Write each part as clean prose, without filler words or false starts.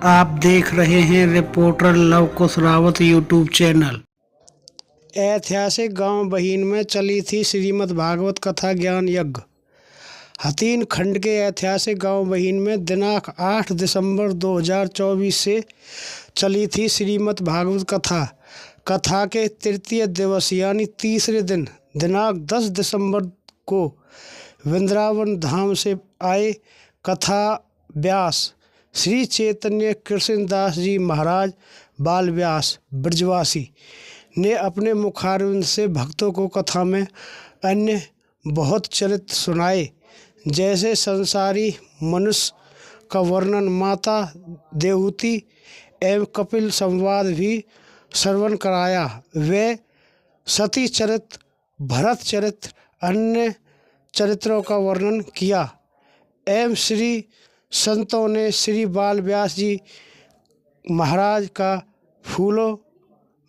आप देख रहे हैं रिपोर्टर लव कुश रावत यूट्यूब चैनल। ऐतिहासिक गांव बहीन में चली थी श्रीमद् भागवत कथा ज्ञान यज्ञ। हथीन खंड के ऐतिहासिक गांव बहीन में दिनांक 8 दिसंबर 2024 से चली थी श्रीमद् भागवत कथा। कथा के तृतीय दिवस यानी तीसरे दिन दिनांक 10 दिसंबर को वृंदावन धाम से आए कथा व्यास श्री चैतन्य कृष्णदास जी महाराज बाल व्यास ब्रजवासी ने अपने मुखारविंद से भक्तों को कथा में अन्य बहुत चरित्र सुनाए, जैसे संसारी मनुष्य का वर्णन, माता देवहूति एवं कपिल संवाद भी श्रवण कराया। वे सती चरित्र, भरत चरित्र, अन्य चरित्रों का वर्णन किया एवं श्री संतों ने श्री बाल व्यास जी महाराज का फूलों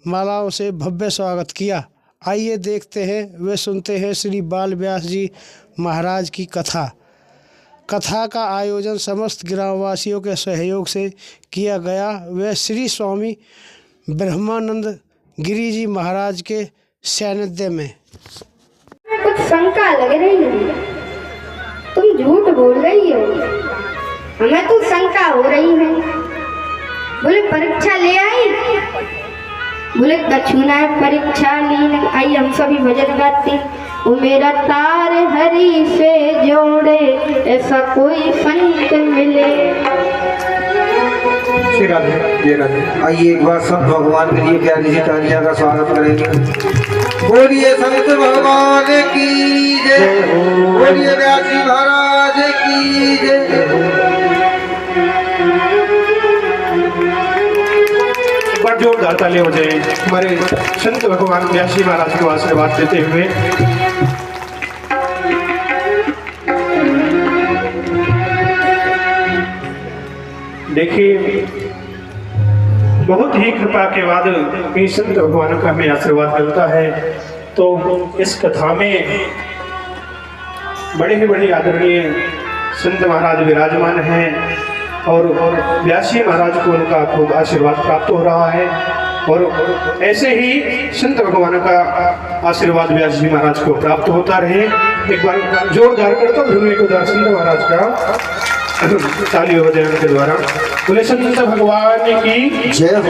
मालाओं से भव्य स्वागत किया। आइए देखते हैं वे सुनते हैं श्री बाल व्यास जी महाराज की कथा। कथा का आयोजन समस्त ग्रामवासियों के सहयोग से किया गया। वे श्री स्वामी ब्रह्मानंद गिरी जी महाराज के सानिध्य में। कुछ शंका लग रही है, तुम झूठ बोल रही हो, हमें तो शंका हो रही है। बोले परीक्षा ले आई, बोले कछुना परीक्षा ली आई। हम सभी भजन गाते, वो मेरा तार हरि से जोड़े ऐसा कोई संत मिले। आइए एक बार सब भगवान के लिए प्यारी सी तालियां का स्वागत करेंगे। बोलिए संत भगवान की जय, बोलिए व्यास जी महाराज की जय। जोरदार तालियां हो जाए हमारे संत भगवान व्यास जी महाराज को आशीर्वाद देते हुए। देखिए, बहुत ही कृपा के बाद इस संत भगवान का हमें आशीर्वाद मिलता है। तो इस कथा में बड़े ही बड़े आदरणीय संत महाराज विराजमान हैं और व्यास जी महाराज को उनका खूब आशीर्वाद प्राप्त हो रहा है। और ऐसे ही संत भगवान का आशीर्वाद व्यास जी महाराज को प्राप्त होता रहे। एक बार जोरदार करता हूँ संत महाराज का ताली हो जाए उनके द्वारा। बोले संत भगवान की जय हो।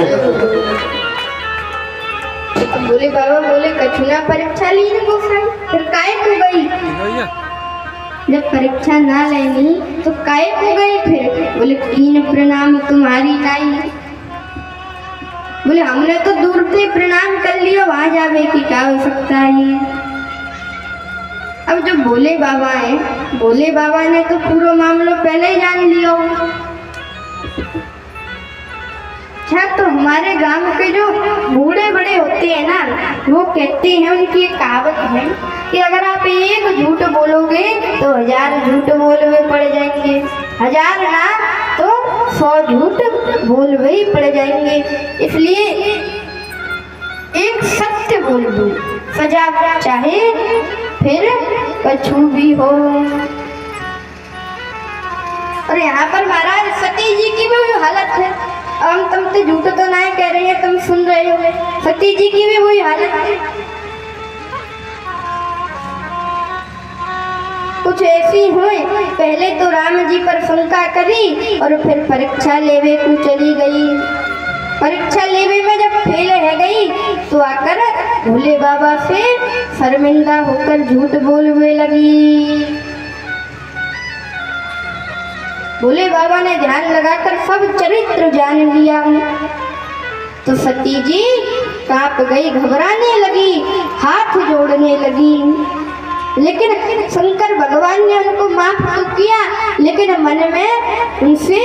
बोले बाबा, बोले कछुना परीक्षा ली न गोसाई, फिर काहे को गई? जब परीक्षा ना लेनी तो काहे को गई फिर? बोले तीन प्रणाम तुम्हारी लाई। बोले हमने तो दूर से प्रणाम कर लिया, वहां जावे की क्या हो सकता है। अब जो भोले बाबा है, भोले बाबा ने तो पूरा मामला पहले ही जान लिया। अच्छा, तो हमारे गांव के जो बूढ़े बड़े होते हैं ना, वो कहते हैं, उनकी एक कहावत है कि अगर आप एक झूठ बोलोगे तो 1000 झूठ बोलवे पड़ जाएंगे, 1000 ना तो 100 झूठ बोलवे ही पड़ जाएंगे। इसलिए एक सत्य बोल दो, सजा चाहे फिर कछु भी हो। और यहाँ पर महाराज सती जी की भी हालत है। हम तुमसे झूठ तो नहीं कह रहे हैं, तुम सुन रहे हो, सती जी की भी वही हालत है। कुछ ऐसी हुई, पहले तो राम जी पर शंका करी और फिर परीक्षा लेवे को चली गई। परीक्षा लेवे में जब फेल है गई तो आकर भोले बाबा से शर्मिंदा होकर झूठ बोलने लगी। भोले बाबा ने ध्यान लगाकर सब चरित्र जान लिया। तो सती जी कांप गई, घबराने लगी, हाथ जोड़ने लगी। लेकिन शंकर भगवान ने उनको माफ तो किया, लेकिन मन में उनसे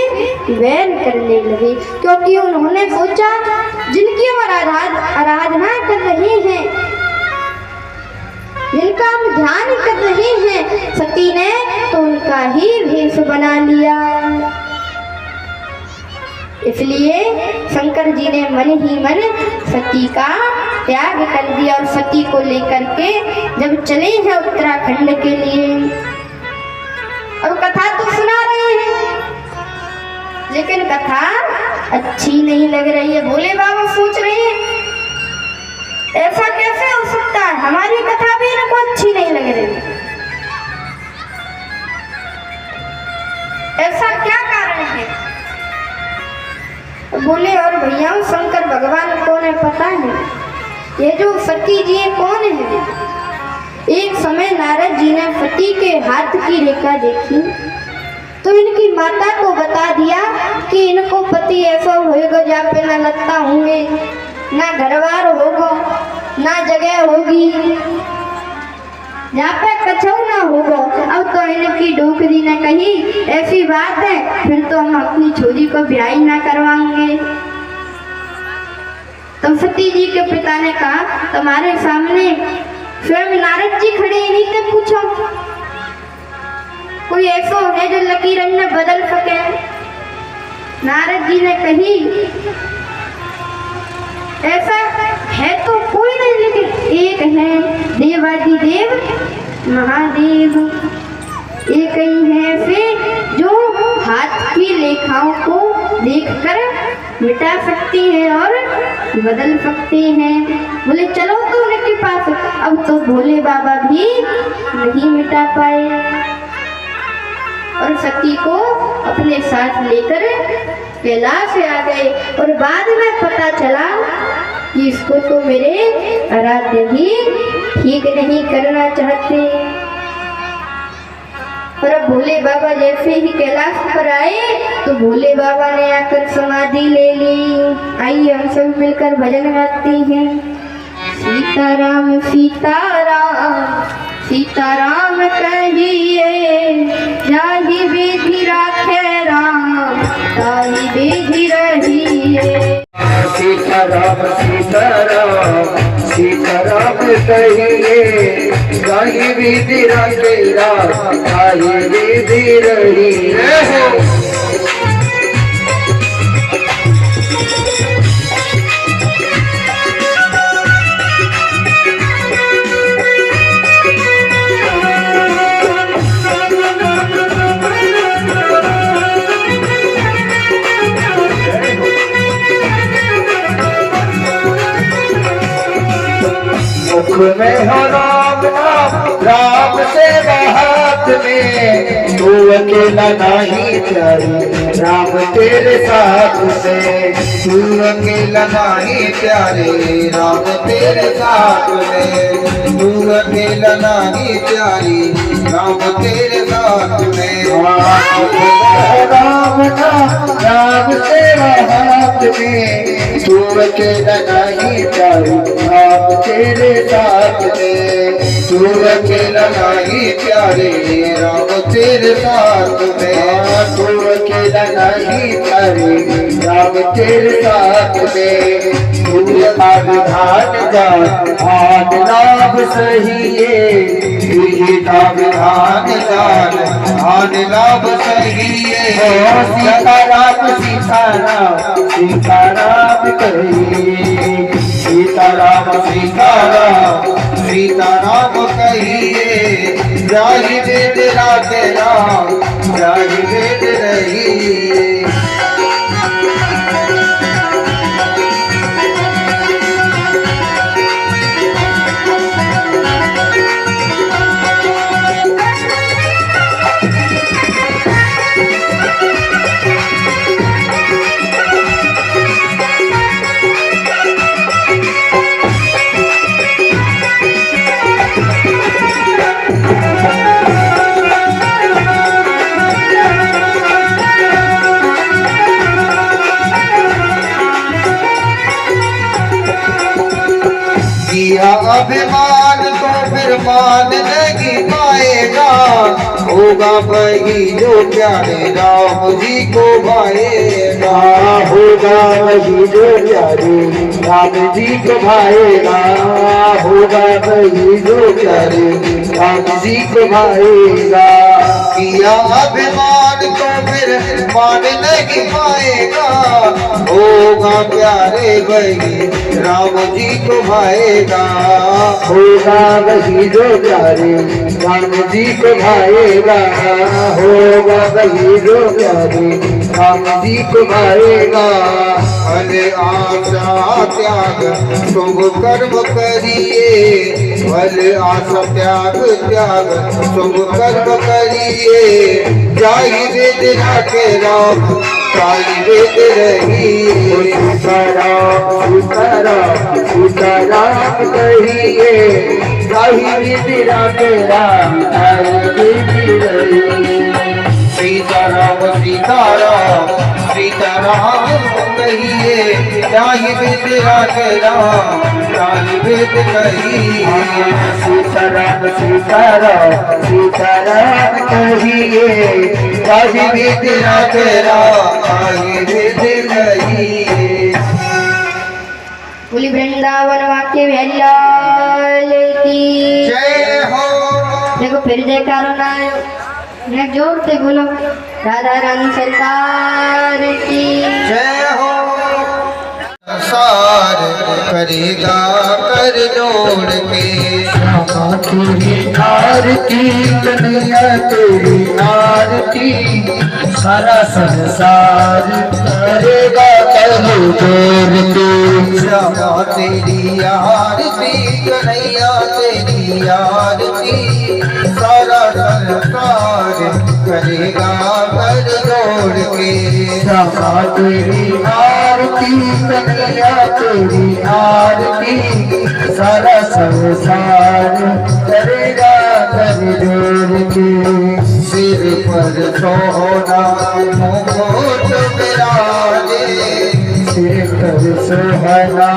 वैर करने लगे, क्योंकि उन्होंने सोचा जिनकी हम आराधना कर रहे हैं, जिनका हम ध्यान कर रहे हैं, सती ने तो उनका ही भेष बना लिया। इसलिए शंकर जी ने मन ही मन सती का त्याग कर दिया और सती को लेकर के जब चले हैं उत्तराखंड के लिए। अब कथा तो सुना रहे हैं, लेकिन कथा अच्छी नहीं लग रही है। भोले बाबा सोच रहे हैं ऐसा कैसे हो सकता है, हमारी कथा भी इनको अच्छी नहीं लग रही है, ऐसा क्या कारण है। बोले और भैया शंकर भगवान कौन है पता है, ये जो सती जी है कौन है। एक समय नारद जी ने सती के हाथ की रेखा देखी तो इनकी माता को बता दिया कि इनको पति ऐसा होएगा जहाँ पे ना लगता होंगे, ना घरबार होगा, ना जगह होगी, जहाँ पे कछू ना होगा। अब तो इनकी डोकरी ने कही ऐसी बात है फिर तो हम अपनी छोरी को ब्याह ही ना करवाएंगे। तो सती जी के पिता ने कहा तुम्हारे सामने स्वयं नारद जी खड़े, इन्हीं से पूछो कोई ऐसा है जो लकीर में बदल सके। नारद जी ने कही ऐसा है तो कोई नहीं, लेकिन एक है देवादिदेव महादेव, एक ही है से जो हाथ की रेखाओं को देखकर मिटा सकती है और बदल सकते हैं। बोले चलो तो उनके पास। अब तो भोले बाबा भी नहीं मिटा पाए और सती को अपने साथ लेकर कैलाश से आ गए। और बाद में पता चला कि इसको तो मेरे आराध्य ही ठीक नहीं करना चाहते। और अब भोले बाबा जैसे ही कैलाश पर आए तो भोले बाबा ने आकर समाधि ले ली। आइए हम सब मिलकर भजन गाते हैं। सीताराम सीताराम सीताराम कहिए, जाहि विधि राखे राम ताहि विधि रहिए। सीताराम सीताराम सीताराम कहिए, जाहि विधि राखे राम ताहि विधि रहिए। मुख में हो राम नाम, राम से हाथ में, तू अकेला नहीं प्यारे राम तेरे साथ में, तू अकेला नहीं प्यारे राम तेरे साथ में, तू अकेला नहीं प्यारी राम तेरे साथ में। राम नाम राम से हाथ में, तू अकेला नहीं प्यारी राम तेरे साथ में, तू अकेला नहीं प्यारे राम तेरे साथ में, तू अकेला नहीं प्यारे राम तेरे साथ में। तू विधान जान आन लाभ सही है, विहिता विधान जान आन लाभ सही है। सीताराम सीताराम सीताराम कहिए, सीताराम सीताराम सीताराम कहिए, जाहि वेद राखे राम जाहि वेद रहिए। किया अभिमान तो फिर मान नहीं पाएगा, होगा वही जो प्यारे राम जी को भाएगा, होगा वही जो प्यारे राम जी को भाएगा, होगा वही जो प्यारे राम जी को भाएगा। किया अभिमान तो फिर मान नहीं पाएगा, होगा होगा प्यारे वही राम जी को भाएगा, होगा वही जो प्यारे राम जी को भाएगा, होगा वही जो प्यारे राम जी को भाएगा। फल आशा त्याग शुभ कर्म करिए, फल आशा त्याग त्याग शुभ कर्म करिए, जाहि वेद राखे राम ताहि वेद रहिए। सीताराम सीताराम सीताराम कहिए, जाहि विधि राखे राम ताहि विधि रहिए। सीताराम सीताराम सीताराम कहिए, ताहि वेद राखे राम ताहि वेद कहिए। सीताराम सीताराम सीताराम कहिए, ताहि वेद राखे राम ताहि वेद कहिए। बोली वृंदावन वाक्य बिहारी लाल की जय हो। देखो फिर जयकारो ना आयो, मैं जोर से बोलो राधा रानी सरकार की जय हो। सार करेगा कर जोड़ के, श्यामा तेरी आरती कन्हैया तेरी आरती, सारा संसार करेगा कर जोड़ के। श्यामा तेरी आरती कन्हैया तेरी आरती, सारा संसार करेगा कर जोड़ के। श्यामा तेरी आरती कन्हैया तेरी आरती, सारा संसार करेगा कर जोड़ के। सिर पर सोना मुकुट विराजे, सिर पर सुहाना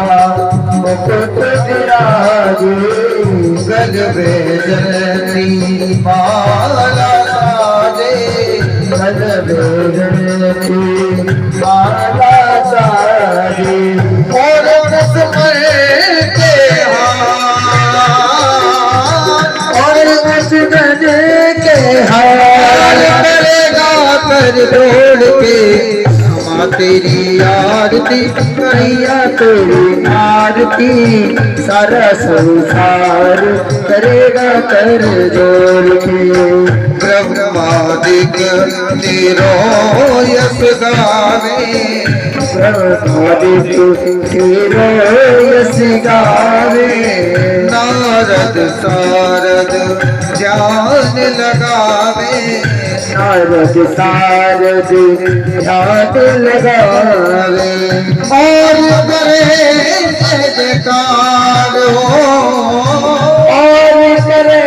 मुकुट विराजे, गल बेजती माला साजे, गल बेजती माला साजे, और कसमर के हाथ, और उस गजे के हाल करेगा कर जोड़ के। क्षमा तेरी आरती कन्हैया तेरी आरती, सारा संसार करेगा कर जोड़ के। ब्रह्मादिक तेरो यश गावे, ब्रह्मादिक तेरो यश गावे, नारद सारद ध्यान लगावे, नारद सारद ध्यान लगावे, और करे जयकार हो, और करे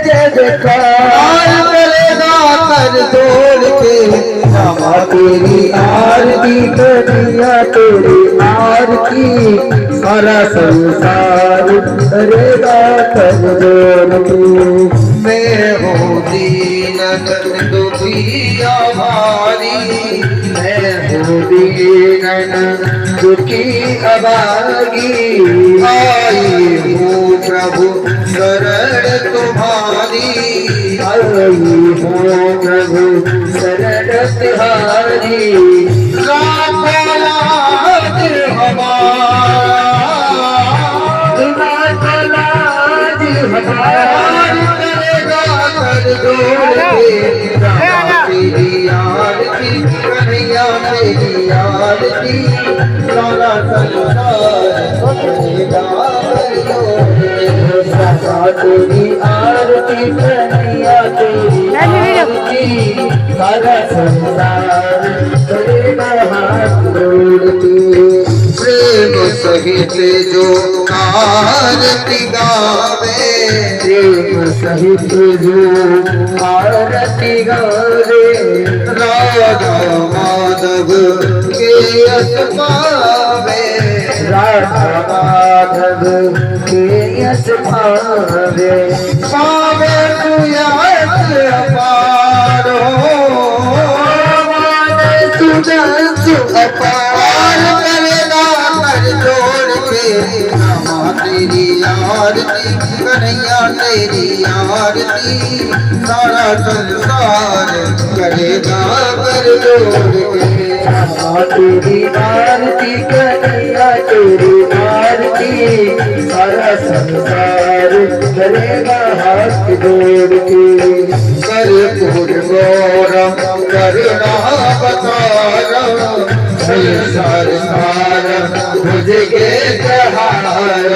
जयकार करेगा कर जोड़ के। क्षमा तेरी आरती कन्हैया तेरी आरती, सारा संसार करेगा कर जोड़ के। मैं हूँ दीन दुखिया भारी, मैं हूँ दीन दुखी अभागी, आई हूँ प्रभु शरण तुम्हारी, आई हूँ प्रभु शरण तिहारी। लाखों लाज हमारा, लाज हमारा करेगा कर जोड़ के। रामा तेरी आरती कन्हैया तेरी आरती, सारा संसार करेगा कर जोड़ के। रामा तेरी आरती कन्हैया तेरी आरती, सारा संसार करेगा हाथ जोड़ के। प्रेम सहित जो आरती गावे, प्रेम सहित जो आरती गावे, राधा माधव के यश पावे, राधा माधव के यश पावे, पावे तू यश अपार हो, सुदर्शन अपार करेगा कर जोड़ के। रामा तेरी आरती कन्हैया तेरी आरती सारा संसार करेगा कर जोड़ के तेरी आरती कन्हैया तेरी आरती सारा संसार करेगा हाथ जोड़ के कर्पूर गौरम करुणा अवतारम संसार सारम भुज के प्रहार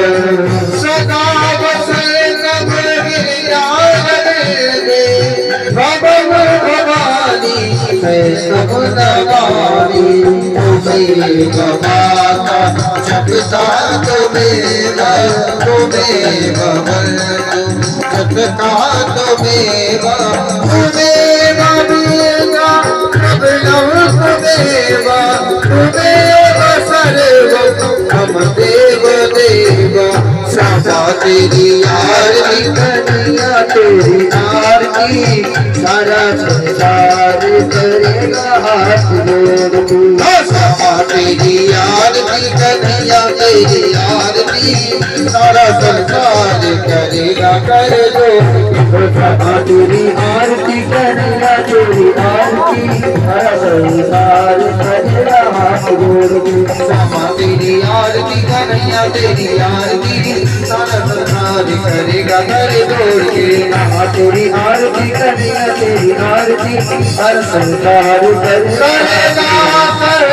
सदा बसे नभ गिरियारे भवन भवानी है सब नवानी तुम्हें माता जपता तुम्हें भवन जपता तुम्हें हम देव देव सदा तेरी आरती कन्हैया तेरी आरती सारा संसार करेगा हाथ जोड़ के सदा तेरी आरती कन्हैया तेरी आरती सारा संसार करेगा कर दो तेरी आरती कन्हैया तेरी आरती सारा संसार करेगा हाथ जोड़ के सदा तेरी आरती कन्हैया तेरी आरती सारा संसार करेगा कर जोड़ के तेरी आरती कन्हैया तेरी आरती हर संसार करेगा कर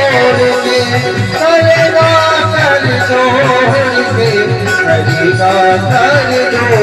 जोड़ के करेगा कर जोड़ के करेगा कर जोड़